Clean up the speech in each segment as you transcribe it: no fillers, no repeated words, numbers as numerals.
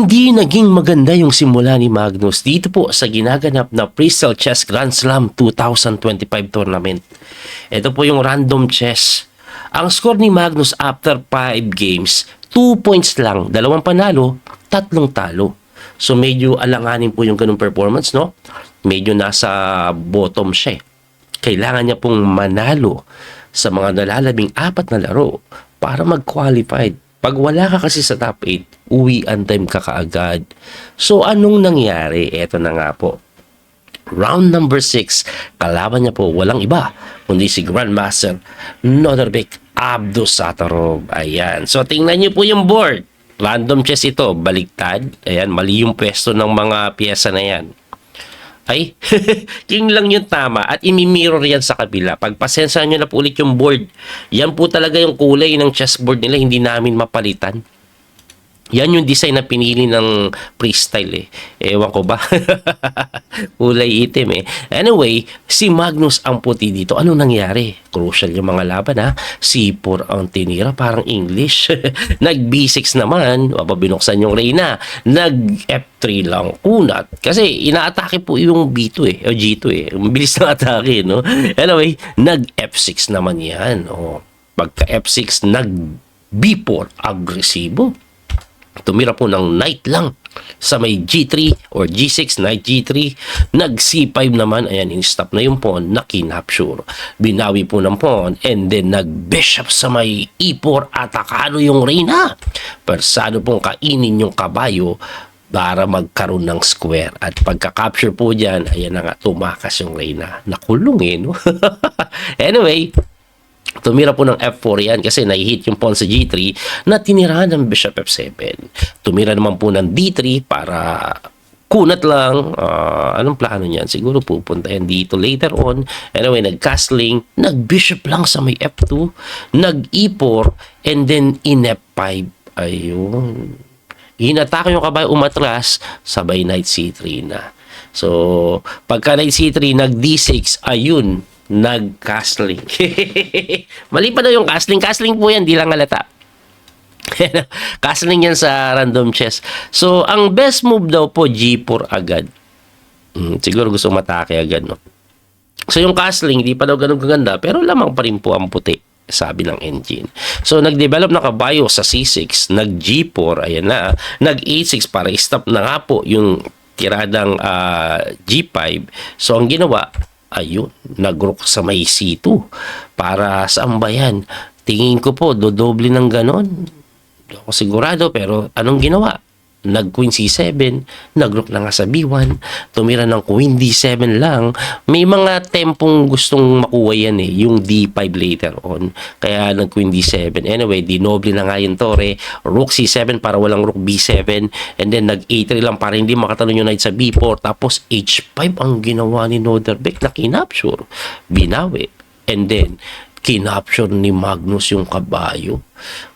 Hindi naging maganda yung simula ni Magnus dito po sa ginaganap na Freestyle Chess Grand Slam 2025 tournament. Ito po yung random chess. Ang score ni Magnus after 5 games, 2 points lang, 2 panalo, 3 talo. So medyo alanganin po yung ganung performance, no? Medyo nasa bottom siya. Kailangan niya pong manalo sa mga nalalabing 4 na laro para mag-qualified. Pag wala ka kasi sa top 8, uwian time ka kaagad. So anong nangyari? Eto na nga po. Round number 6, kalaban niya po walang iba kundi si Grandmaster Noderbek Abdusattorov. Ayan. So tingnan niyo po yung board. Random chess ito, baliktad. Ayan, mali yung pwesto ng mga piyesa na yan. Ay, king lang yung tama at imi-mirror yan sa kabila. Pagpasensya nyo na po ulit yung board. Yan po talaga yung kulay ng chessboard nila, hindi namin mapalitan. Yan yung design na pinili ng freestyle eh. Ewan ko ba? Kulay itim eh. Anyway, si Magnus ang puti dito. Anong nangyari? Crucial yung mga laban ha. C4 ang tinira, parang English. Nag B6 naman, binuksan yung Reyna. Nag F3 lang, kunat. Kasi inaatake po yung B2 eh, o G2 eh. Mabilis ng atake, no? Anyway, nag F6 naman yan. O, pagka F6, nag B4, agresibo. Tumira po ng knight lang sa may G3 or G6, knight G3. Nag C5 naman, ayan, in-stop na yung pawn, na kinapture. Binawi po ng pawn, and then nag bishop sa may E4, atakado yung Reyna. Persado pong kainin yung kabayo para magkaroon ng square. At pagka-capture po dyan, ayan na nga, tumakas yung Reyna. Nakulong eh, no? Anyway, tumira po ng F4 yan kasi nai-hit yung pawn sa G3 na tinirahan ng Bishop F7. Tumira naman po ng D3 para kunat lang. Anong plano niyan? Siguro pupunta yan dito later on. Anyway, nag-castling, nag-bishop lang sa may F2, nag-E4, and then in F5. Ayun. Inatake yung kabayo, umatras, sabay knight C3 na. So, pagka knight C3, nag-D6, ayun, nag-castling. Mali pa daw yung castling. Castling po yan, di lang halata. Castling yan sa random chess. So, ang best move daw po, G4 agad. Siguro gusto matake agad, no? So, yung castling, di pa daw ganun kaganda, pero lamang pa rin po ang puti, sabi ng engine. So, nag-develop na kabayo sa C6, nag-G4, ayan na, nag-A6 para stop na nga po yung tiradang G5. So, ang ginawa, ayun, nag-rook sa may C2 para saan ba yan? Tingin ko po, dodoble ng ganon. Hindi ako sigurado, pero anong ginawa? Nag-Queen C7, nag-rook na nga sa B1, tumira ng Queen D7 lang. May mga tempong gustong makuha yan eh, yung D5 later on. Kaya nag-Queen D7. Anyway, dinoble na nga yung tore, Rook C7 para walang Rook B7, and then nag-A3 lang para hindi makatalon yung knight sa B4, tapos H5 ang ginawa ni Noderbek na kinapture. Binawi. And then, kinapture ni Magnus yung kabayo.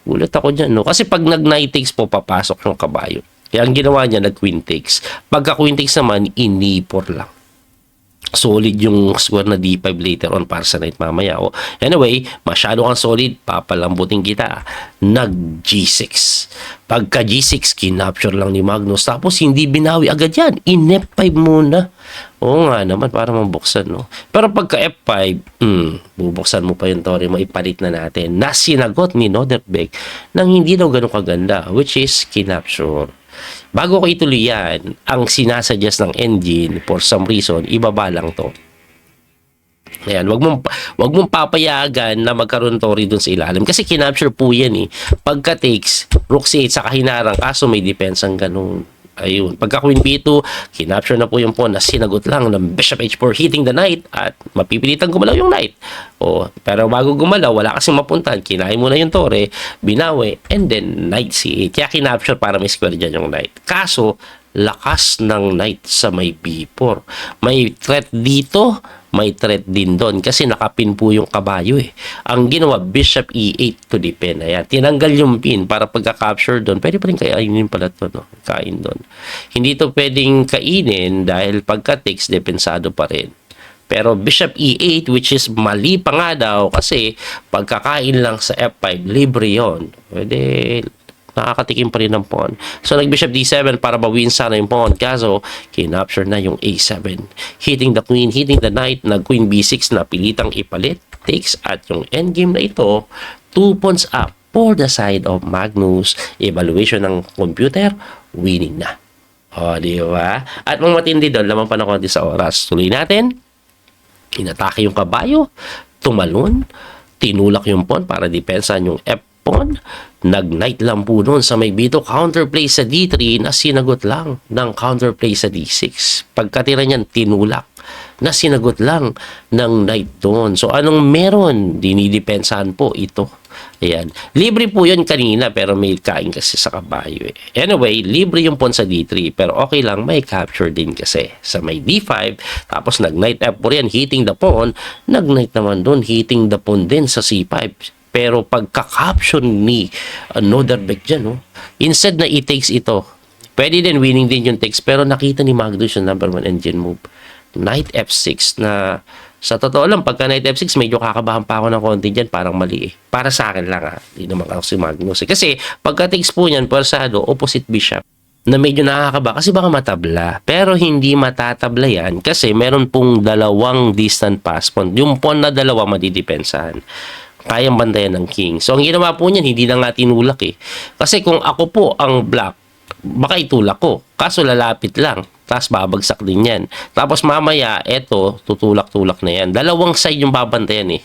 Ulit ako dyan, no? Kasi pag nag-knight takes po, papasok yung kabayo. Kaya ang ginawa niya, nag-queen takes. Pagka queen takes naman, ini-4 lang. Solid yung square na D5 later on para sa knight mamaya. O, anyway, masyado kang solid, papalambutin kita. Nag-G6. Pagka G6, kinapture lang ni Magnus. Tapos hindi binawi agad yan. In-F5 muna. Oo nga naman, para mabuksan, no? Pero pagka F5, bubuksan mo pa yung tore mo, ipalit na natin. Nasinagot ni Noderbek nang hindi daw ganun kaganda, which is kinapture. Bago ko ituloy yan, ang sinasuggest ng engine, for some reason, ibaba lang to. Ayan, wag mong papayagan na magkaroon tore dun sa ilalim. Kasi kinapture po yan eh. Pagka takes, Rook C8 sa kahinarang, kaso may defense ang ganun. Ayun. Pagka Queen B2, kinapture na po yung pawn na sinagot lang ng Bishop H4 hitting the knight at mapipilitan gumalaw yung knight. Pero bago gumalaw, wala kasing mapuntahan. Kinain mo na yung tore, binawi, and then knight C8. Kaya kinapture para may square dyan yung knight. Kaso, lakas ng knight sa may B4. May threat dito, may threat din doon kasi nakapin po yung kabayo eh. Ang ginawa, Bishop E8 to defend. Ayan, tinanggal yung pin para pagka-capture doon. Pwede pa rin kainin pala ito, no? Kain doon. Hindi to pwedeng kainin dahil pagka-takes, depensado pa rin. Pero Bishop E8, which is mali pa nga daw kasi pagkakain lang sa F5, libre yon. Pwede nakakatikim pa rin ng pawn. So nag-bishop d7 para bawiin sana yung pawn. Kaso, kinapture na yung a7. Hitting the queen, hitting the knight, nag-queen b6 na pilitang ipalit. Takes at yung endgame na ito, 2 pawns up for the side of Magnus. Evaluation ng computer, winning na. O, di ba? At mga matindi doon, lamang pa na konti sa oras. Tuloy natin. Inatake yung kabayo, tumalon, tinulak yung pawn para depensahan yung f-pawn. Nag-knight lang po noon sa may bito. Counterplay sa d3 na sinagot lang ng counterplay sa d6. Pagkatira niyan, tinulak na sinagot lang ng knight doon. So, anong meron? Dinidepensahan po ito. Ayan. Libre po yun kanina pero may kain kasi sa kabayo. Anyway, libre yung pawn sa d3 pero okay lang, may capture din kasi sa may d5. Tapos nag-knight f4 yan, hitting the pawn. Nag-knight naman doon, hitting the pawn din sa c5. Pero pagka-caption ni Noderbeck dyan, instead na i-takes ito, pwede din winning din yung takes pero nakita ni Magnus yung number 1 engine move. Knight f6 na sa totoo lang, pagka knight f6, medyo kakabahan pa ako ng konti dyan, parang mali eh. Para sa akin lang hindi naman ako si Magnus. Kasi pagka takes po niyan, pwersado, opposite bishop, na medyo nakakaba kasi baka matabla. Pero hindi matatabla yan kasi meron pong dalawang distant pass pawn. Yung pawn na dalawa madidepensahan. Kayang bandayan ng king. So ang ginawa po niyan, hindi na nga tinulak eh. Kasi kung ako po ang black, baka itulak ko. Kaso lalapit lang. Tapos babagsak din yan. Tapos mamaya, eto, tutulak-tulak na yan. Dalawang side yung babantayan eh.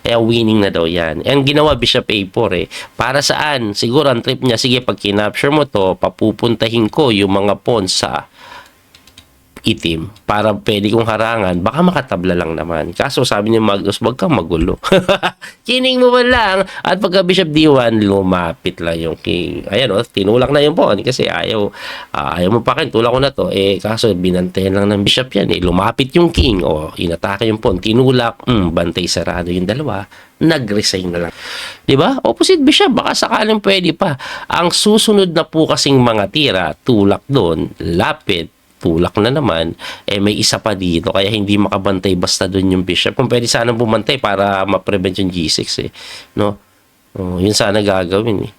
Kaya winning na daw yan. And ginawa bishop a4 eh. Para saan? Siguro ang trip niya, sige pag kinapture mo to, papupuntahin ko yung mga pawn sa itim para pwede kong harangan, baka makatabla lang naman. Kaso sabi niya Magnus, wag kang magulo. Kining mo man lang at pagka bishop d1, lumapit lang yung king. Ayan tinulak na yung pawn kasi ayaw mo pa kin, tulak ko na to. Kaso binantayan lang ng bishop yan lumapit yung king inatake yung pawn, tinulak, bantay sarado yung dalawa, nag-resign na lang. Diba? Opposite bishop, baka sakaling pwede pa. Ang susunod na po kasing mga tira, tulak doon, lapit, tulak na naman, may isa pa dito kaya hindi makabantay basta doon yung bishop. Kung pwede sana bumantay para ma-prevent yung g6 no? Yun sana gagawin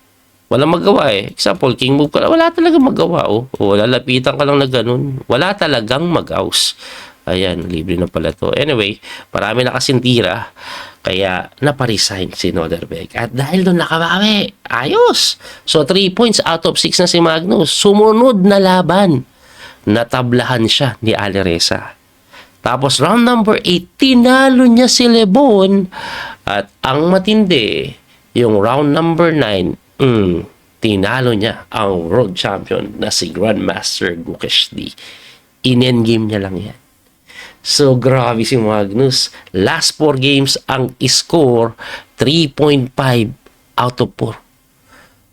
Walang magawa Example, king move ka, wala talagang magawa lalapitan ka lang na ganun. Wala talagang mag-aus. Ayan, libre na pala to. Anyway, marami na kasing tira kaya naparesign si Noderbeck. At dahil doon nakabawi, ayos! So 3 points out of 6 na si Magnus. Sumunod na laban, natablahan siya ni Alireza. Tapos round number 8, tinalo niya si Lebon. At ang matindi, yung round number 9, tinalo niya ang world champion na si Grandmaster Gukesh D. In-endgame niya lang yan. So, grabe si Magnus. Last 4 games, ang score, 3.5 out of 4.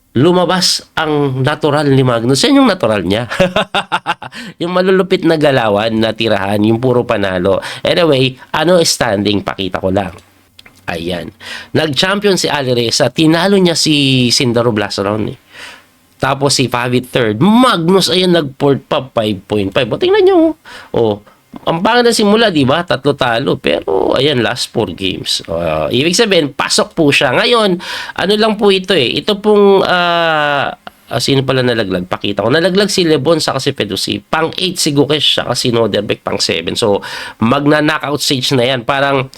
Lumabas ang natural ni Magnus. Yan yung natural niya. Yung malulupit na galawan na tirahan, yung puro panalo. Anyway, standing? Pakita ko lang. Ayan. Nag-champion si Alireza. Tinalo niya si Sindaro last round Tapos si Favid third. Magnus, ayan, nag-port pa 5.5. O, tingnan nyo. Ang pangit na simula, di ba? 3 talo. Pero, ayan, last 4 games. Ibig sabihin, pasok po siya. Ngayon, ano lang po ito Ito pong, sino pala nalaglag? Pakita ko. Nalaglag si Lebon sa kasi Fedosi. Pang 8 si Gukesh, saka si Noderbeck pang 7. So, magna-knockout stage na yan. Parang,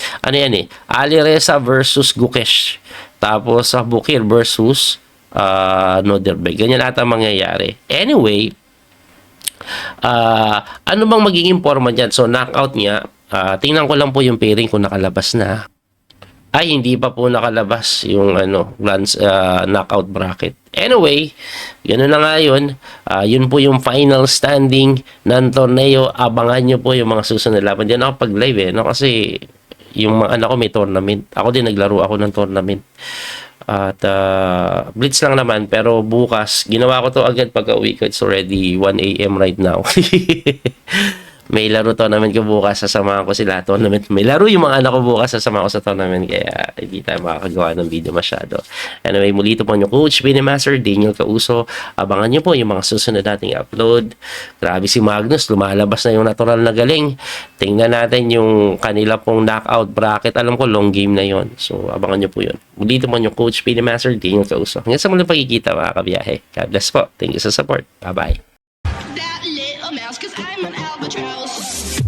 Alireza versus Gukesh. Tapos, Bukir versus Noderbeck. Ganyan ata mangyayari. Anyway, ano bang magiging forma dyan? So, knockout niya. Tingnan ko lang po yung pairing kung nakalabas na. Ay, hindi pa po nakalabas yung knockout bracket. Anyway, gano'n na nga yun. Yun po yung final standing ng torneo. Abangan nyo po yung mga susunod laban. Diyan ako pag-live kasi yung mga anak ko may tournament. Ako din naglaro ako ng tournament. At blitz lang naman, pero bukas ginawa ko to agad pagka uwi ko. It's already 1 AM right now. may laro tournament ko bukas, sasamahan ko sila tournament. May laro yung mga anak ko bukas, sasamahan ko sa tournament, kaya hindi tayo makakagawa ng video masyado. Anyway, muli ito po yung Coach Pinemaster, Daniel Causo. Abangan nyo po yung mga susunod nating upload. Grabe si Magnus, lumalabas na yung natural na galing. Tingnan natin yung kanila pong knockout bracket. Alam ko, long game na yon. So, abangan nyo po yun. Muli ito po yung Coach Pinemaster, Daniel Causo. Hanggang sa muling pagkikita mga kabiyahe. God bless po. Thank you sa support. Bye-bye. That little mouse, 'cause I'm an albatross.